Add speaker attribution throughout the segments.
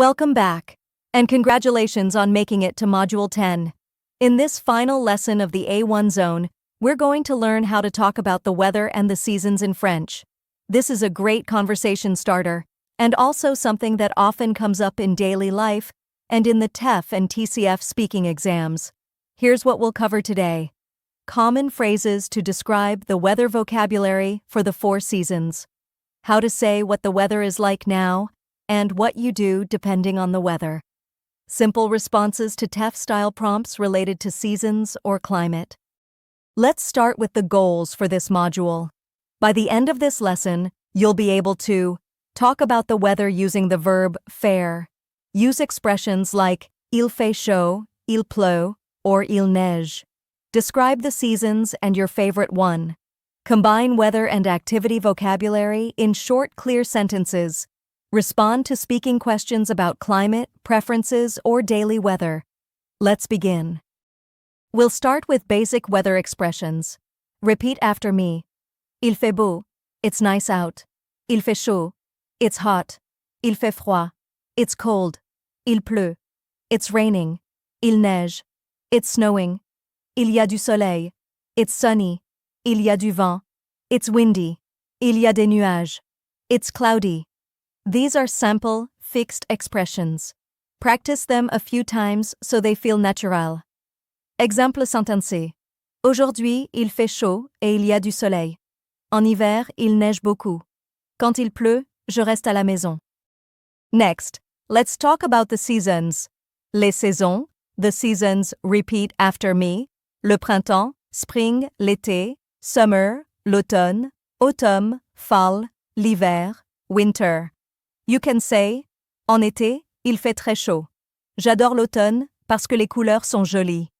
Speaker 1: Welcome back, and congratulations on making it to Module 10. In this final lesson of the A1 zone, we're going to learn how to talk about the weather and the seasons in French. This is a great conversation starter, and also something that often comes up in daily life and in the TEF and TCF speaking exams. Here's what we'll cover today. Common phrases to describe the weather vocabulary for the 4 seasons. How to say what the weather is like now, and what you do depending on the weather. Simple responses to TEF-style prompts related to seasons or climate. Let's start with the goals for this module. By the end of this lesson, you'll be able to talk about the weather using the verb faire, use expressions like il fait chaud, il pleut, or il neige. Describe the seasons and your favorite one. Combine weather and activity vocabulary in short, clear sentences. Respond to speaking questions about climate, preferences, or daily weather. Let's begin. We'll start with basic weather expressions. Repeat after me. Il fait beau. It's nice out. Il fait chaud. It's hot. Il fait froid. It's cold. Il pleut. It's raining. Il neige. It's snowing. Il y a du soleil. It's sunny. Il y a du vent. It's windy. Il y a des nuages. It's cloudy. These are simple, fixed expressions. Practice them a few times so they feel natural. Exemple sentencé. Aujourd'hui, il fait chaud et il y a du soleil. En hiver, il neige beaucoup. Quand il pleut, je reste à la maison. Next, let's talk about the seasons. Les saisons, the seasons, repeat after me. Le printemps, spring, l'été, summer, l'automne, automne, fall, l'hiver, winter. You can say, en été, il fait très chaud. J'adore l'automne parce que les couleurs sont jolies.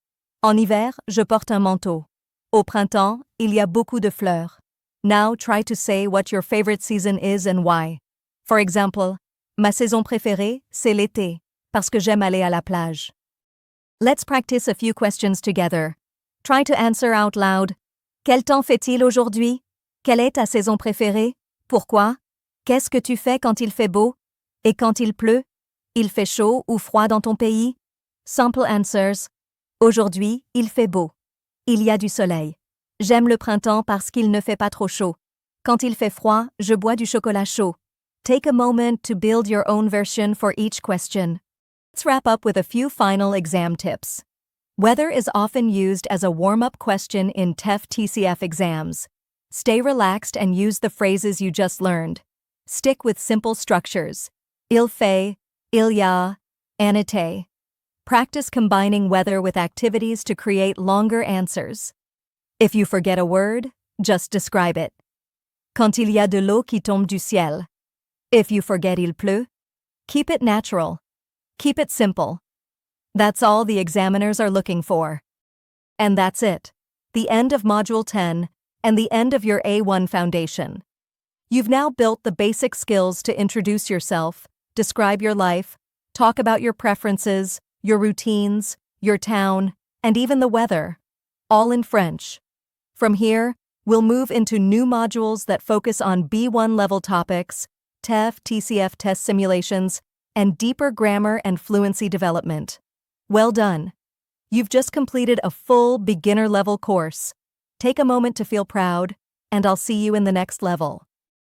Speaker 1: En hiver, je porte un manteau. Au printemps, il y a beaucoup de fleurs. Now try to say what your favorite season is and why. For example, ma saison préférée, c'est l'été, parce que j'aime aller à la plage. Let's practice a few questions together. Try to answer out loud. Quel temps fait-il aujourd'hui? Quelle est ta saison préférée? Pourquoi? Qu'est-ce que tu fais quand il fait beau? Et quand il pleut? Il fait chaud ou froid dans ton pays? Simple answers. Aujourd'hui, il fait beau. Il y a du soleil. J'aime le printemps parce qu'il ne fait pas trop chaud. Quand il fait froid, je bois du chocolat chaud. Take a moment to build your own version for each question. Let's wrap up with a few final exam tips. Weather is often used as a warm-up question in TEF TCF exams. Stay relaxed and use the phrases you just learned. Stick with simple structures. Il fait, il y a, en été. Practice combining weather with activities to create longer answers. If you forget a word, just describe it. Quand il y a de l'eau qui tombe du ciel. If you forget il pleut, keep it natural. Keep it simple. That's all the examiners are looking for. And that's it. The end of Module 10 and the end of your A1 foundation. You've now built the basic skills to introduce yourself, describe your life, talk about your preferences, your routines, your town, and even the weather, all in French. From here, we'll move into new modules that focus on B1 level topics, TEF, TCF test simulations, and deeper grammar and fluency development. Well done! You've just completed a full beginner level course. Take a moment to feel proud, and I'll see you in the next level.